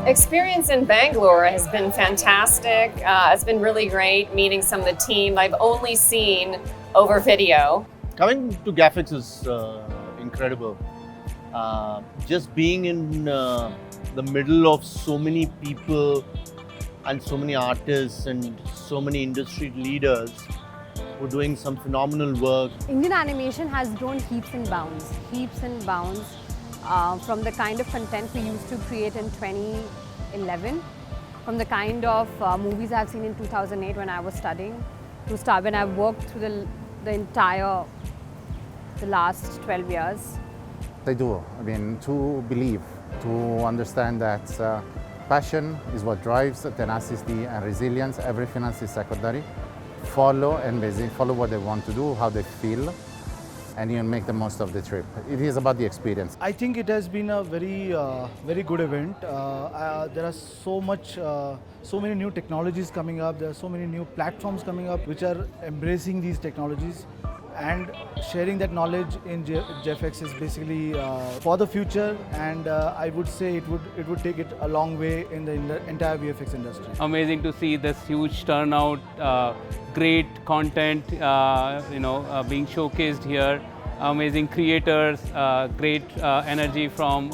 Experience in Bangalore has been fantastic. It's been really great meeting some of the team I've only seen over video. Coming to GAFX is incredible. Just being in the middle of so many people and so many artists and so many industry leaders who are doing some phenomenal work. Indian animation has grown heaps and bounds from the kind of content we used to create in 2011, from the kind of movies I've seen in 2008 when I was studying, to start when I've worked through the last 12 years. I do. I mean, to believe, to understand that passion is what drives tenacity and resilience. Everything else is secondary. Follow what they want to do, how they feel, and you make the most of the trip. It is about the experience. I think it has been a very good event. There are so many new technologies coming up. There are so many new platforms coming up which are embracing these technologies, and sharing that knowledge in GFX is basically for the future, and I would say it would take it a long way in the entire VFX industry. Amazing to see this huge turnout, great content, being showcased here. Amazing creators, great energy from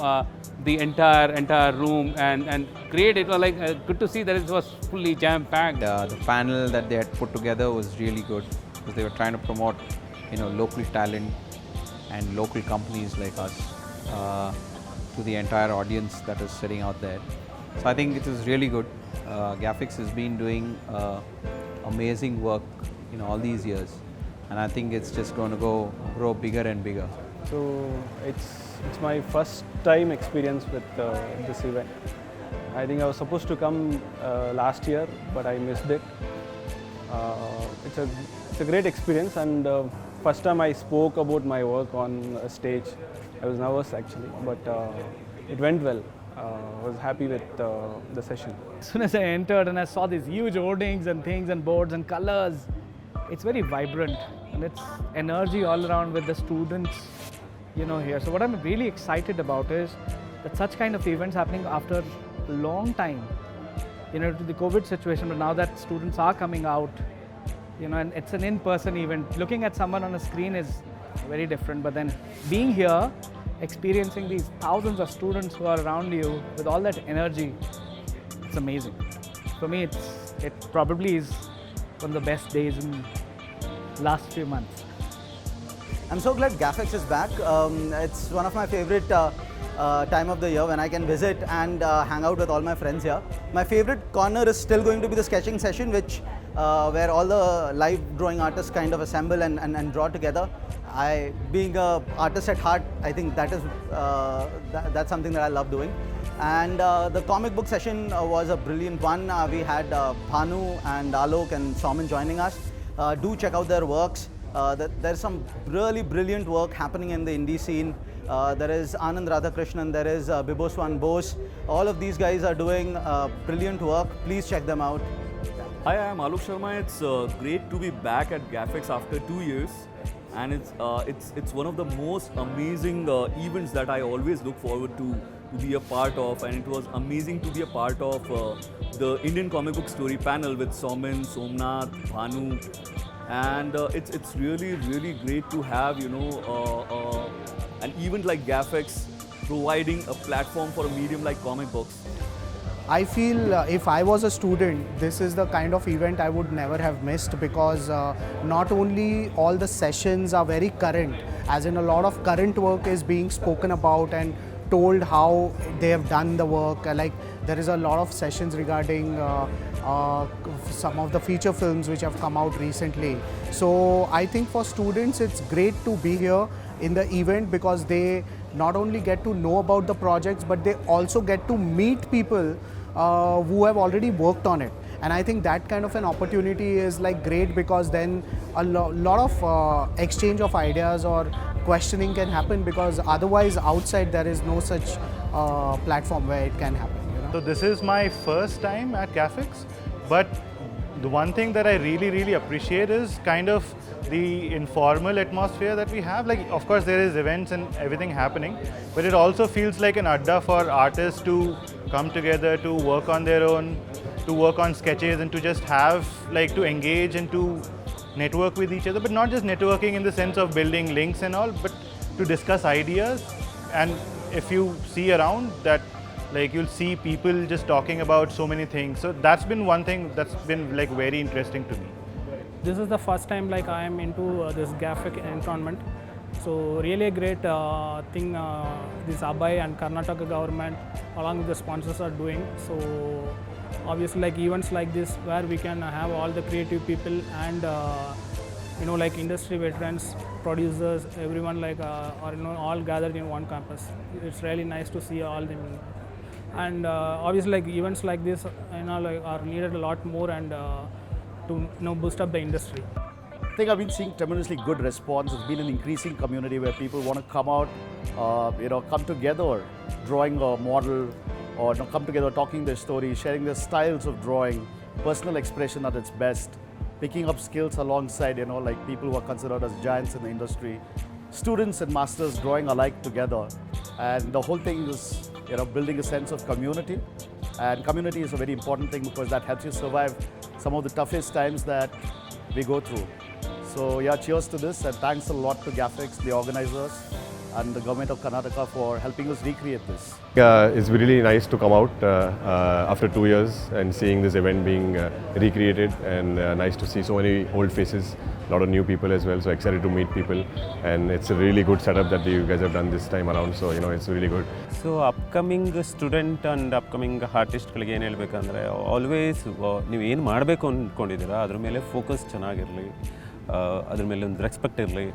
the entire room, and great. It was like good to see that it was fully jam-packed. The panel that they had put together was really good because they were trying to promote local talent and local companies like us to the entire audience that is sitting out there. So I think it is really good. GAFX has been doing amazing work all these years, and I think it's just going to grow bigger and bigger. So it's my first time experience with this event. I think I was supposed to come last year, but I missed it. It's a great experience, and first time I spoke about my work on a stage. I was nervous actually, but it went well. I was happy with the session. As soon as I entered and I saw these huge hoardings and things and boards and colors, it's very vibrant and it's energy all around with the students, here. So what I'm really excited about is that such kind of events happening after a long time, to the COVID situation, but now that students are coming out, and it's an in-person event. Looking at someone on a screen is very different, but then being here, experiencing these thousands of students who are around you with all that energy, it's amazing. For me, it probably is one of the best days in the last few months. I'm so glad GAFX is back. It's one of my favorite time of the year when I can visit and hang out with all my friends here. My favorite corner is still going to be the sketching session, where all the live drawing artists kind of assemble and draw together. Being an artist at heart, I think that's something that I love doing. And the comic book session was a brilliant one. We had Bhanu and Alok and Soman joining us. Do check out their works. There's some really brilliant work happening in the indie scene. There is Anand Radhakrishnan, there is Biboswan Bose. All of these guys are doing brilliant work. Please check them out. Hi, I am Alok Sharma. It's great to be back at GAFX after 2 years, and it's one of the most amazing events that I always look forward to be a part of, and it was amazing to be a part of the Indian Comic Book Story panel with Soman, Somnath, Bhanu, and it's really great to have an event like GAFX providing a platform for a medium like comic books. I feel if I was a student, this is the kind of event I would never have missed, because not only all the sessions are very current, as in a lot of current work is being spoken about and told how they have done the work. Like there is a lot of sessions regarding some of the feature films which have come out recently. So I think for students it's great to be here in the event, because they not only get to know about the projects, but they also get to meet people who have already worked on it. And I think that kind of an opportunity is like great, because then a lot of exchange of ideas or questioning can happen, because otherwise outside there is no such platform where it can happen. So this is my first time at GAFX, but The one thing that I really appreciate is kind of the informal atmosphere that we have. Like, of course, there is events and everything happening, but it also feels like an adda for artists to come together, to work on their own, to work on sketches, and to just have, like, to engage and to network with each other, but not just networking in the sense of building links and all, but to discuss ideas. And if you see around that, like, you'll see people just talking about so many things. So that's been one thing that's been, like, very interesting to me. This is the first time, like, I am into this GAFX environment. So really a great thing this Abai and Karnataka government along with the sponsors are doing. So obviously, like, events like this where we can have all the creative people and you know, like, industry veterans, producers, everyone, like, are, you know, all gathered in one campus. It's really nice to see all them. And obviously, like, events like this, you know, like, are needed a lot more and to, you know, boost up the industry. I think I've been seeing tremendously good response. It's been an increasing community where people want to come out, you know, come together, drawing a model, or, you know, come together, talking their story, sharing their styles of drawing, personal expression at its best, picking up skills alongside, you know, like, people who are considered as giants in the industry, students and masters drawing alike together. And the whole thing is, you know, building a sense of community. And community is a very important thing because that helps you survive some of the toughest times that we go through. So yeah, cheers to this, and thanks a lot to GAFX, the organizers, and the government of Karnataka for helping us recreate this. It's really nice to come out after 2 years and seeing this event being recreated, and nice to see so many old faces, a lot of new people as well. So excited to meet people, and it's a really good setup that you guys have done this time around. So, you know, it's really good. So upcoming student and upcoming artist ಗಳಿಗೆ ಏನು ಹೇಳಬೇಕಂದ್ರೆ always ನೀವು ಏನು ಮಾಡಬೇಕು ಅಂದ್ಕೊಂಡಿದ್ದೀರಾ ಅದ್ರ ಮೇಲೆ focus ಚೆನ್ನಾಗಿರಲಿ, ಅದ್ರ ಮೇಲೆ ಒಂದು ರೆಸ್ಪೆಕ್ಟ್ ಇರಲಿ,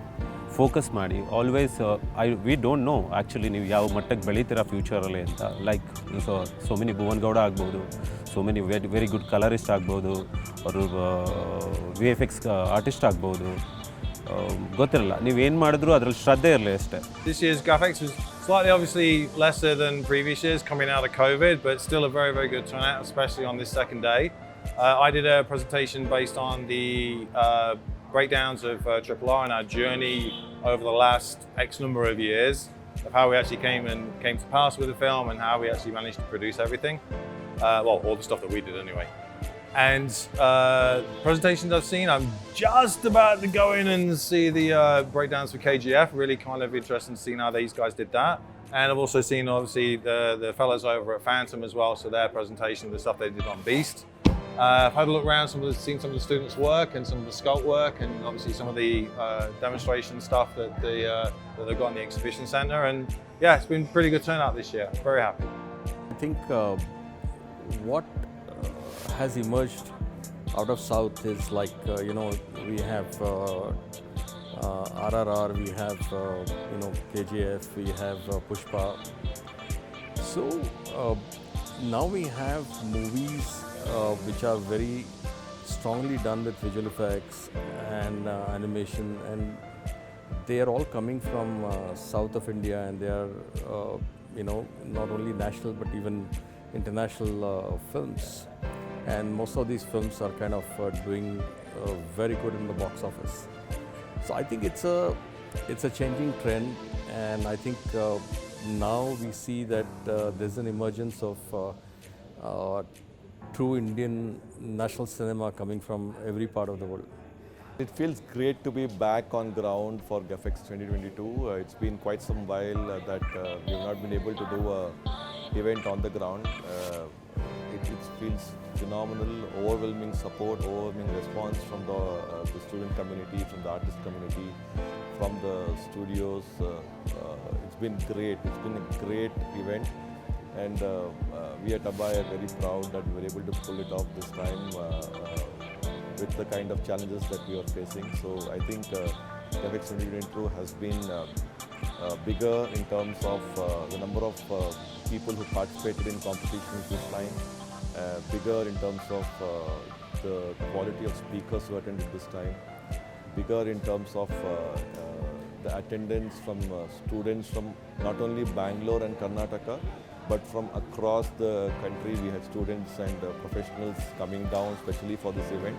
ಫೋಕಸ್ ಮಾಡಿ. Always we don't know actually ನೀವು ಯಾವ ಮಟ್ಟಕ್ಕೆ ಬೆಳೀತೀರಾ ಫ್ಯೂಚರಲ್ಲಿ ಅಂತ. Like so many Bhuvan Gowda ಆಗ್ಬೋದು, so many very good colourist ಆಗ್ಬೋದು, ಅವರು VFX ಆರ್ಟಿಸ್ಟ್ ಆಗ್ಬೋದು, ಗೊತ್ತಿರಲ್ಲ. ನೀವು ಏನು ಮಾಡಿದ್ರು ಅದ್ರಲ್ಲಿ ಶ್ರದ್ಧೆ ಇರಲಿ ಅಷ್ಟೇ. This year's GAFX was slightly obviously lesser than previous years coming out of COVID, but still a very good turnout, especially on this second day. I did a presentation based on the breakdowns of RRR and our journey over the last X number of years, of how we actually came to pass with the film and how we actually managed to produce everything. Well, all the stuff that we did anyway. And presentations I've seen, I'm just about to go in and see the breakdowns for KGF. Really kind of interested in seeing how these guys did that. And I've also seen, obviously, the fellows over at Phantom as well, so their presentation of the stuff they did on Beast. I've had a look around, seen some of the students' work and some of the sculpt work, and obviously some of the demonstration stuff that they've got in the exhibition centre. And yeah, it's been a pretty good turnout this year. Very happy. I think what has emerged out of South is like, you know, we have RRR, we have, you know, KGF, we have Pushpa. So now we have movies which are very strongly done with visual effects and animation, and they are all coming from south of India, and they are, you know, not only national but even international films. And most of these films are kind of doing very good in the box office. So I think it's a changing trend, and I think now we see that there's an emergence of true Indian national cinema coming from every part of the world. It feels great to be back on ground for GAFX 2022. It's been quite some while that we have not been able to do an event on the ground. It feels phenomenal, overwhelming support, overwhelming response from the student community, from the artist community, from the studios. It's been great. It's been a great event, and we at Abai are very proud that we were able to pull it off this time with the kind of challenges that we are facing. So I think GAFX 2022 has been bigger in terms of the number of people who participated in competitions this time, bigger in terms of the quality of speakers who attended this time, bigger in terms of the attendance from students from not only Bangalore and Karnataka, but from across the country we had students and professionals coming down especially for this event,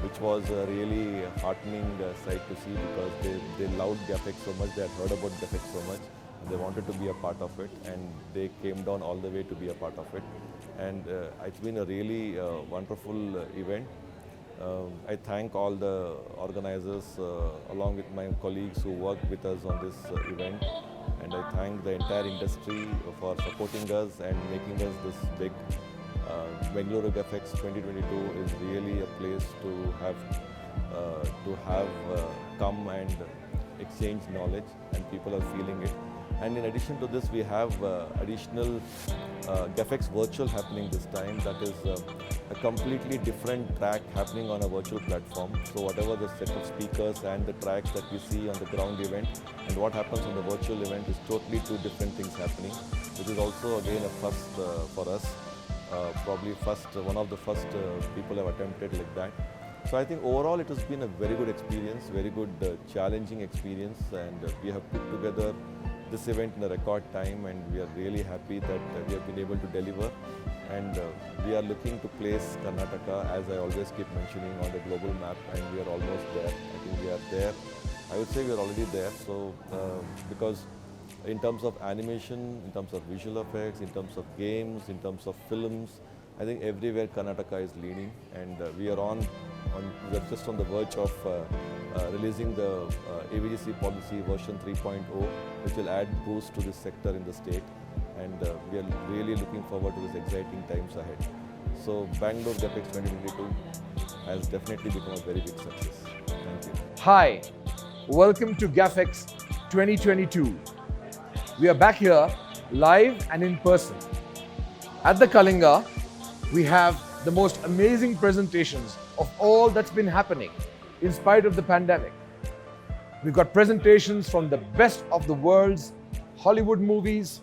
which was a really heartening sight to see, because they loved GAFX so much, they had heard about GAFX so much, they wanted to be a part of it, and they came down all the way to be a part of it. And it's been a really wonderful event. I thank all the organizers along with my colleagues who worked with us on this event, and I thank the entire industry for supporting us and making us this big. Bengaluru GAFX 2022 is really a place to have come and exchange knowledge, and people are feeling it. And in addition to this, we have additional GAFX virtual happening this time. That is a completely different track happening on a virtual platform. So whatever the set of speakers and the tracks that we see on the ground event and what happens on the virtual event is totally two different things happening, which is also again a first for us. Probably one of the first people have attempted like that. So I think overall it has been a very good experience, very good challenging experience, and we have put together this event in a record time, and we are really happy that we have been able to deliver, and we are looking to place Karnataka, as I always keep mentioning, on the global map, and we are almost there. I think we are there. I would say we are already there. So because in terms of animation, in terms of visual effects, in terms of games, in terms of films, I think everywhere Karnataka is leading, and we are just on the verge of releasing the AVGC policy version 3.0, which will add boost to this sector in the state, and we are really looking forward to this exciting times ahead. So Bengaluru GAFX 2022 has definitely become a very big success. Thank you. Hi, welcome to GAFX 2022. We are back here live and in person. At the Kalinga, we have the most amazing presentations of all that's been happening in spite of the pandemic. We've got presentations from the best of the world's Hollywood movies,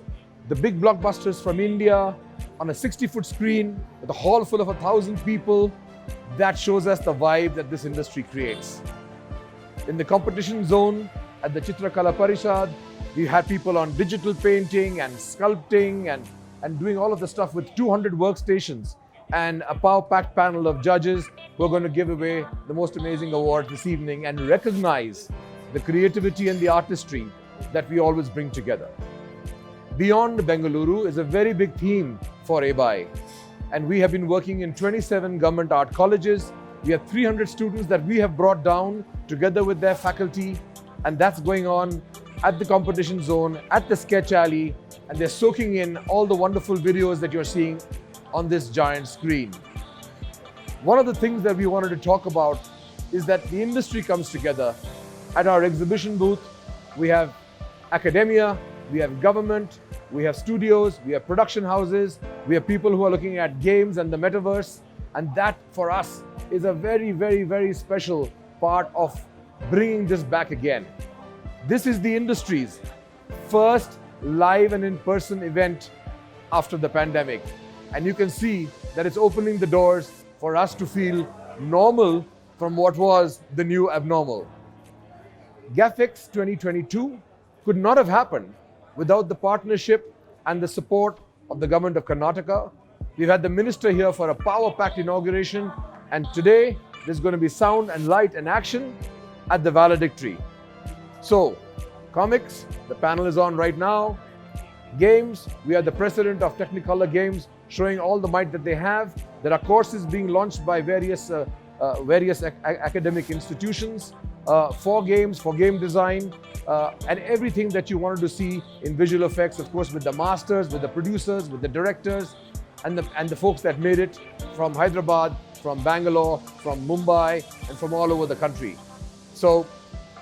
the big blockbusters from India on a 60-foot screen with a hall full of 1,000 people. That shows us the vibe that this industry creates. In the competition zone at the Chitrakala Parishath, we had people on digital painting and sculpting and doing all of the stuff with 200 workstations and a power-packed panel of judges who are going to give away the most amazing award this evening and recognize the creativity and the artistry that we always bring together. Beyond Bengaluru is a very big theme for ABI, and we have been working in 27 government art colleges. We have 300 students that we have brought down together with their faculty, and that's going on at the competition zone, at the sketch alley, and they're soaking in all the wonderful videos that you're seeing on this giant screen. One of the things that we wanted to talk about is that the industry comes together. At our exhibition booth, we have academia, we have government, we have studios, we have production houses, we have people who are looking at games and the metaverse, and that for us is a very, very, very special part of bringing this back again. This is the industry's first live and in-person event after the pandemic. And you can see that it's opening the doors for us to feel normal from what was the new abnormal. GAFX 2022 could not have happened without the partnership and the support of the government of Karnataka. We've had the minister here for a power-packed inauguration, and today there's going to be sound and light and action at the valedictory. So, comics, the panel is on right now. Games, we are the president of Technicolor Games, showing all the might that they have. There are courses being launched by various academic institutions for games, for game design, and everything that you wanted to see in visual effects, of course, with the masters, with the producers, with the directors, and the folks that made it from Hyderabad, from Bangalore, from Mumbai, and from all over the country. So,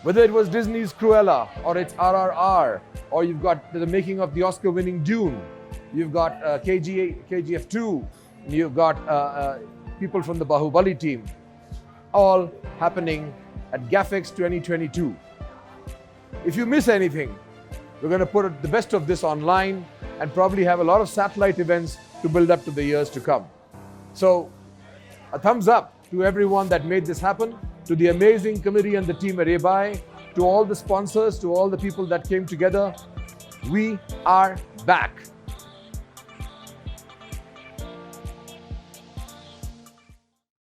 whether it was Disney's Cruella, or it's RRR, or you've got the making of the Oscar-winning Dune, you've got KGF 2, you've got people from the Bahubali team, all happening at GAFX 2022. If you miss anything, we're going to put the best of this online and probably have a lot of satellite events to build up to the years to come. So, a thumbs up to everyone that made this happen, to the amazing committee and the team at ABI, to all the sponsors, to all the people that came together. We are back.